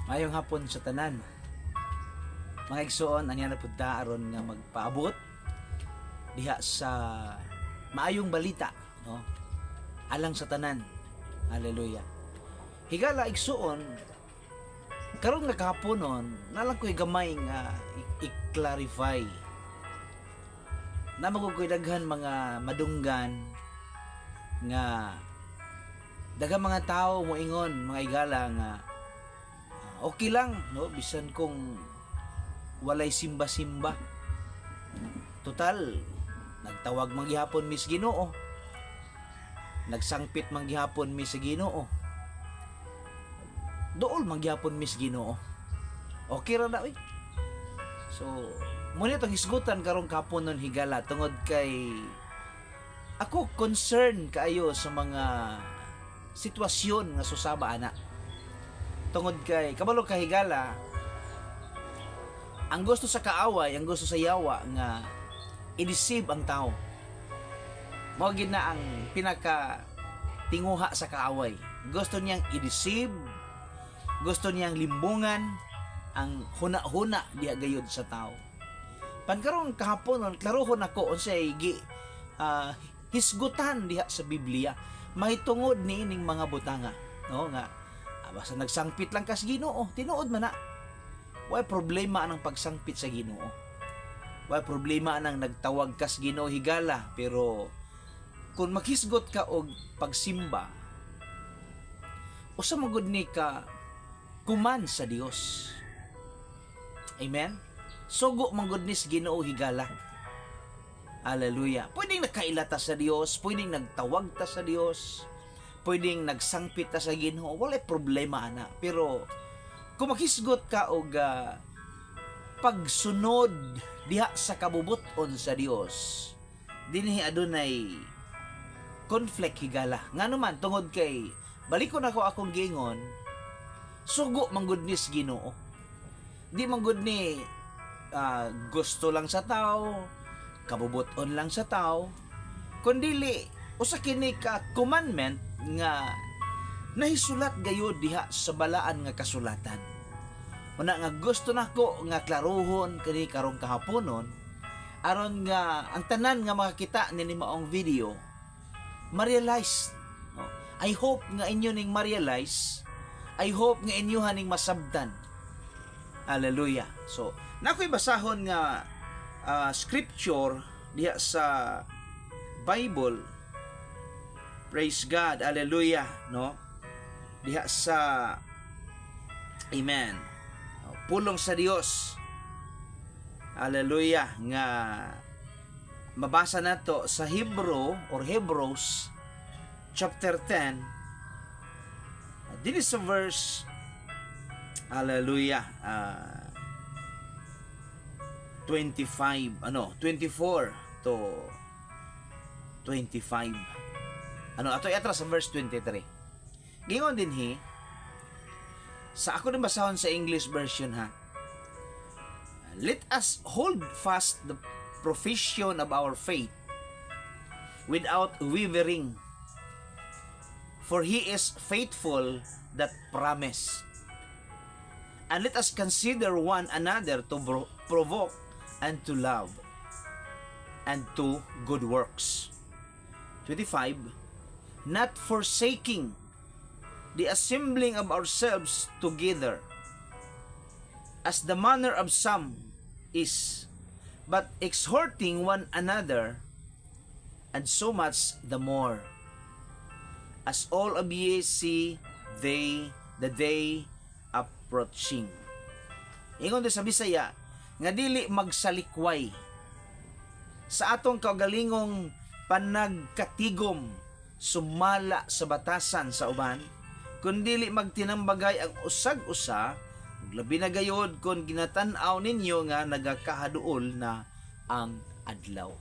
Mayong hapon sa tanan. Mga igsoon, anya na punta aron nga magpaabot diha sa maayong balita, no? Alang sa tanan. Hallelujah. Higala igsoon, karon nga kahaponon, nalang ko'y gamay nga i-clarify. Na magukoy daghan mga madunggan nga daghang mga tao mo ingon, mga igala nga okay lang, no, bisan kung walay simba-simba. Total, nagtawag manggihapon mi sa Ginoo. Nagsangpit manggihapon mi sa Ginoo. Dool manggihapon mi sa Ginoo. Okay ra na oy. So, muna itong hisgutan karong kapon nun higala tungod kay ako concern kaayo sa mga sitwasyon nga susaba ana. Tungod kay kabalo ka higala, ang gusto sa kaaway, ang gusto sa yawa nga i-deceive ang tao. Mao gid na ang pinaka tinguha sa kaaway. Gusto niyang i-deceive, gusto niyang limbungan ang huna-huna diha gayud sa tao. Pankaron kahapon klarohon ako unsay hisgutan diha sa Biblia mahitungod niining mga butanga, no, nga basta nagsangpit lang ka sa Ginoo, tinuod man na. Way problema anang pagsangpit sa Ginoo. Way problema anang nagtawag ka sa Ginoo higala, pero kung makisgot ka og pagsimba, usa magud ni ka kuman sa Dios. Amen. Sugo manggod ni sa Ginoo higala. Hallelujah. Pwedeng nakailata sa Dios, pwedeng nagtawag ta sa Dios, pwedeng nagsangpit ta sa Ginoo, wala problema ana. Pero kung makisgot ka og pagsunod diha sa kabubuton sa Dios, dinhi adunay conflict higala. Ngano man tungod kay balikon ako akong gingon, sugo manggod ni sa Ginoo. Di manggod ni gusto lang sa tao, kabubuton lang sa tao, kundili usa kini ka commandment nga nahisulat gayud diha sa balaan nga kasulatan. Una nga gusto nako nga klaruhon kini karong kahaponon aron nga ang tanan nga makakita nini maong video ma-realize, no? I hope nga inyo ning ma-realize, I hope nga inyo haning masabtan. Hallelujah. So nakoy basahon nga scripture diha sa Bible. Praise God. Hallelujah, no? Diha sa Amen. Pulong sa Dios. Hallelujah, nga mabasa nato sa Hebrew or Hebrews chapter 10. This is a verse, hallelujah, 24 to 25. Ato atras sa verse 23. Gingon din sa ako din basahon sa English version ha. Let us hold fast the profession of our faith without wavering, for he is faithful that promise. And let us consider one another to provoke and to love and to good works. 25. Not forsaking the assembling of ourselves together, as the manner of some is, but exhorting one another, and so much the more, as all of ye see the day approaching. Ingon sa Bisaya, nga dili magsalikway sa atong kaugalingong panagkatigom sumala sa batasan sa uban, kundili magtinambagay ang usag-usa, labi na gayod kung ginatan-aw ninyo nga nagakahaduol na ang adlaw.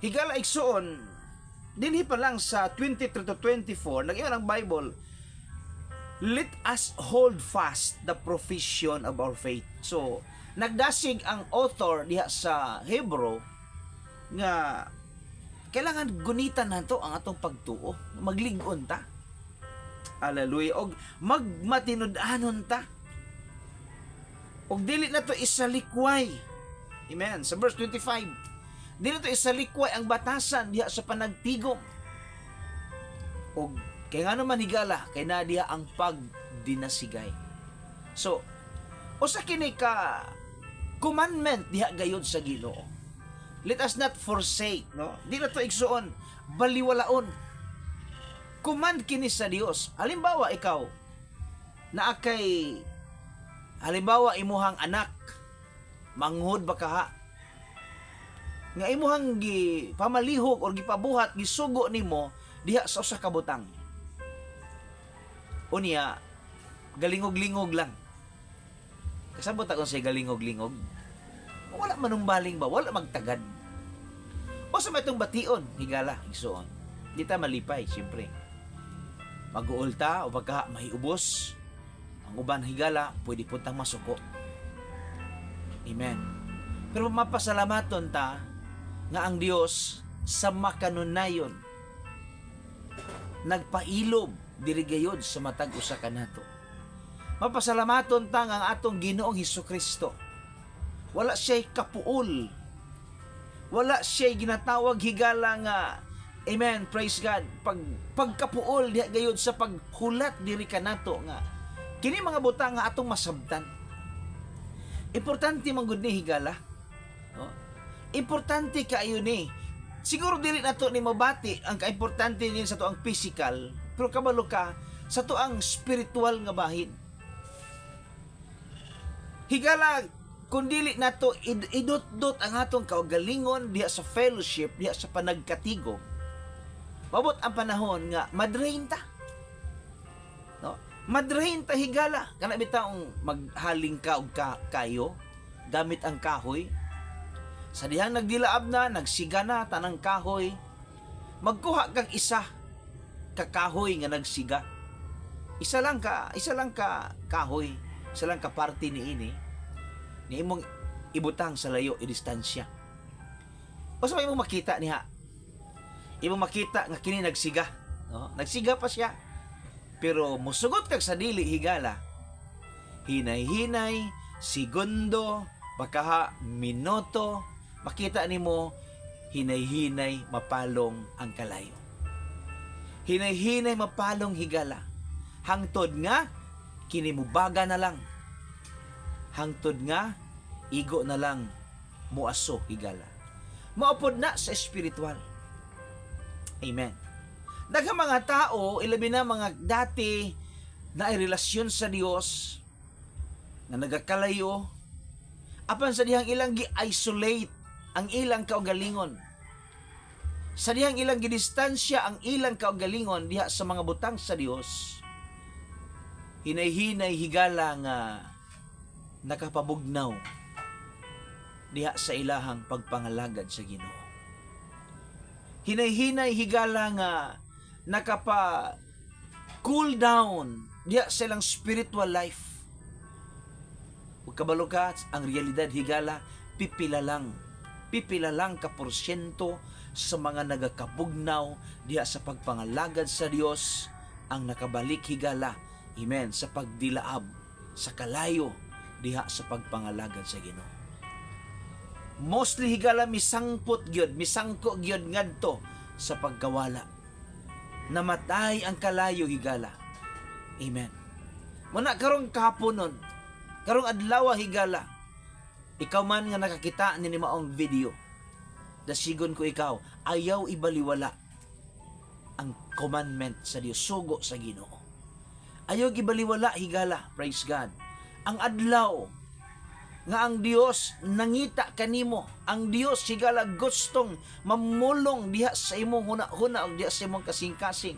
Higala igsoon, dinhi pa lang sa 23 to 24, nag-iwan ang Bible, let us hold fast the profession of our faith. So, nagdasig ang author diha sa Hebrew nga kailangan gunitan nato ang atong pagtuo, maglig-on ta. Hallelujah. Og magmatinud-anon ta. Og dili na to isalikway. Amen. Sa verse 25. Dili na to isalikway ang batasan diha sa panagtigom. Og kay nga naman higala, kay na diha ang pagdinasigay. So, usa kini ka commandment diha gayud sa Ginoo. Let us not forsake, no? Di na to igsuon, baliwalaon. Command kini sa Dios. Halimbawa ikaw, na kay halimbawa imuhang anak, manghud ba kaha? Nga imuhang gi pamalihok or gipabuhat gisugo nimo diha sa usa ka butang. Unya galingog-lingog lang. Kasabot akong say galingog-lingog. Wala manumbaling ba? Wala magtagad. O sa may itong bation, higala, igsuon. Di ta malipay, siyempre. Mag-uol ta o pagka mahiubos, ang uban higala, pwede puntang masuko. Amen. Pero mapasalamaton ta nga ang Dios sa makanunayon nagpailob diri gayud sa matag usa kanato. Mapasalamaton ta nga ang atong Ginoong Hesukristo. Wala siya'y kapuol. Wala siya'y ginatawag higala nga, amen, praise God, pagkapuol diha gayud sa paghulat diri kanato nga kini mga butang nga atong masabtan. Importante man gud ni higala, no? Importante kaayo ni. Siguro dili nato ni mabati ang kaimportante ni sa tuang physical, pero kabalo ka sa tuang spiritual nga bahin. Higala kung dili nato idot-dot ang atong kaugalingon diha sa fellowship, diha sa panagkatigo, mabot ang panahon nga madrain ta. No? Madrain ta higala. Kana bitaong maghaling ka og kayo gamit ang kahoy. Sa dihang nagdilaab na, nagsiga na tanang kahoy, magkuha kag isa ka kahoy nga nagsiga. Isa lang ka kahoy, isa lang ka parte niini. Ni imong ibutang sa layo i distansya. O sa imong makita niha. Imong makita nga kini nagsiga, no? Nagsiga pa siya. Pero musugot kag sa dili higala. Hinay-hinay, segundo, baka minuto, makita nimo hinay-hinay mapalong ang kalayo. Hinay-hinay mapalong higala. Hangtod nga kini mubaga na lang. Hangtod nga igo na lang muaso higala. Maupod na sa espiritual. Amen. Daghang mga tao, ilabi na mga dati na ay relasyon sa Dios na nagakalayo, apan sa dihang ilang gi-isolate ang ilang kaugalingon. Sa dihang ilang gidistansya ang ilang kaugalingon diha sa mga butang sa Dios, hinay-hinay higala nga nakapabugnaw diha sa ilahang pagpangalagad sa Ginoo. Hinay-hinay higala nga nakapa cool down diha sa ilang spiritual life. Ug kabalo ka, ang realidad higala pipila lang ka porsyento sa mga nagakabugnaw diha sa pagpangalagad sa Dios ang nakabalik higala, amen, sa pagdilaab sa kalayo diha sa pagpangalagad sa Ginoo. Mostly higala misangko gyud ngadto sa pagkawala. Namatay ang kalayo higala. Amen. Muna karong kahaponon, karong adlaw higala, ikaw man nga nakakita ni maong video, dasigon ko ikaw, ayaw ibaliwala ang commandment sa Dios, sugo sa Ginoo. Ayaw ibaliwala higala, praise God. Ang adlaw nga ang Dios nangita kanimo, ang Dios higala gustong mamulong diha sa imong huna-huna o diha sa imong kasing-kasing.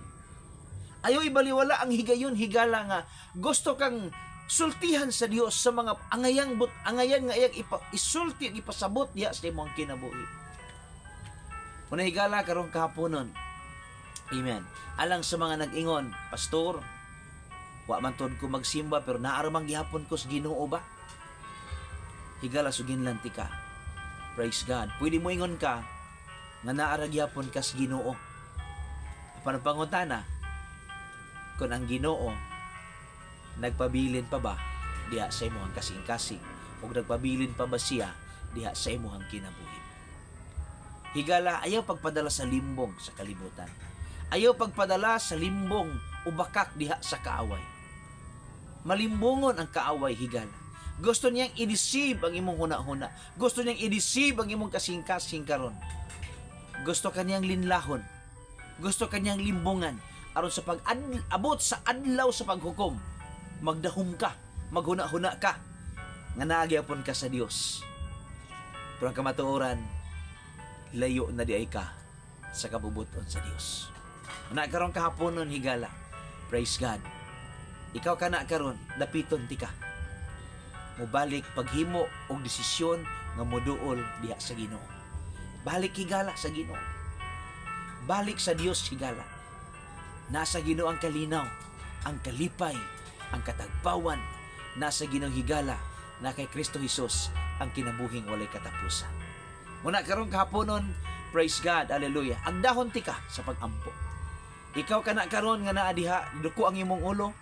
Ayaw ibaliwala ang higayon higala nga gusto kang sultihan sa Dios sa mga angayan nga iyang isulti ipasabot diha sa imong kinabuhi. Una higala karong kahaponon. Amen. Alang sa mga nag-ingon, pastor, wa man tod ko magsimba pero naaramang gihapon ko sa Ginoo ba? Higala suginlanti ka. Praise God. Pwede mo ingon ka nga naara gihapon ka sa Ginoo. Apan pangutana, kung ang Ginoo nagpabilin pa ba diha sa imong kasing-kasing, ug nagpabilin pa ba siya diha sa imong kinabuhi. Higala, ayaw pagpadala sa limbong sa kalibutan. Ayaw pagpadala sa limbong o bakak diha sa kaaway. Malimbongon ang kaaway, higala. Gusto niyang i-deceive ang imong huna-huna. Gusto niyang i-deceive ang imong kasing-kasing karon. Gusto kaniyang linlahon. Gusto kaniyang limbongan aron sa pag-abot sa adlaw sa paghukom. Magdahom ka, maghuna-huna ka, nga nagyapon ka sa Dios. Pero ang kamatuoran, layo na di ay ka sa kabubuton sa Dios. Na karon kahaponon, higala. Praise God. Ikaw ka na karon, dapiton ti ka. Mubalik paghimo og desisyon nga moduol diha sa Ginoo. Balik, higala, sa Ginoo. Balik sa Dios, higala. Nasa Ginoo ang kalinaw, ang kalipay, ang katagpawan. Nasa Ginoo, higala, na kay Kristo Jesus ang kinabuhing walay katapusan. Muna karon kahaponon, praise God, hallelujah. Ang dahon ti ka sa pag-ampo. Ikaw ka na karon nga naa diha, duko ang imong ulo.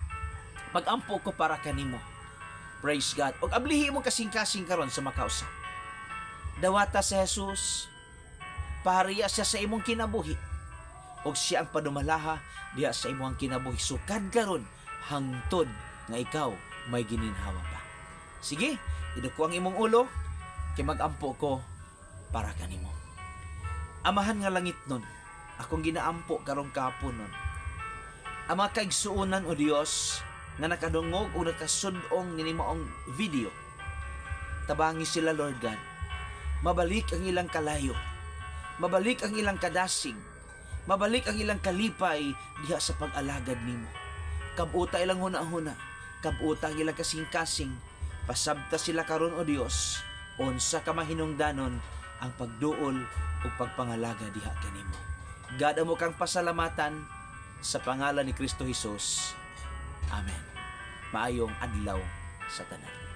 Pag-ampo ko para kanimo. Praise God. Og ablihi mo kasing-kasing karon sa makausa. Dawata si Jesus, pariya siya sa imong kinabuhi. Og siya ang padumalaha diha sa imong kinabuhi. Sukad karon hangtod nga ikaw may gininhawa pa. Sige, iduko ang imong ulo, kay mag-ampo ko para kanimo. Amahan nga langit nun, akong ginaampo karong kahapon nun. Ang mga kaigsuunan o Dios nga nakadungog o nakasudong ninimaong video, tabangi sila, Lord God. Mabalik ang ilang kalayo, mabalik ang ilang kadasig, mabalik ang ilang kalipay diha sa pag-alagad nimo. Kabuta ilang huna-huna, kabuta ang ilang kasing-kasing, pasabta sila karon o Dios, unsa ka mahinungdanon ang pagduol o pagpangalaga diha kanimo. God, amo kang pasalamatan sa pangalan ni Kristo Jesus. Amen. Maayong adlaw sa tanan.